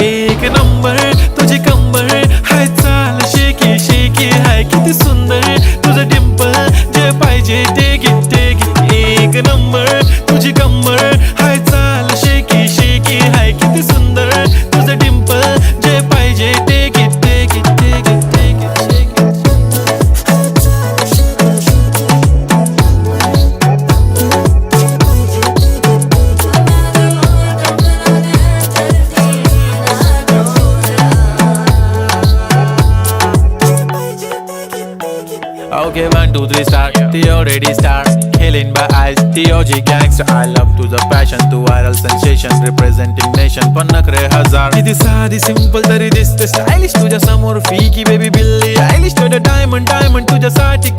एक नंबर तुझी कंबर हाय चाल शेकी शेकी हाय किती सुंदर तुझं डिंपल जे पाहिजे ते घे एक नंबर तुझी कंबर हाय चाल शेकी शेकी हाय किती सुंदर तुझं डिंपल जे पाहिजे ते घे Okay, 1, 2, 3 star. The already star. Killing by eyes. The OG gangster. I love to the passion, to viral sensation, representing nation. पन्नकरे हजार. किती साधी simple तरी दिसते stylish तुझ्या समोर फीकी baby बिल्ली. Stylish तुझं diamond तुझ्यासाठी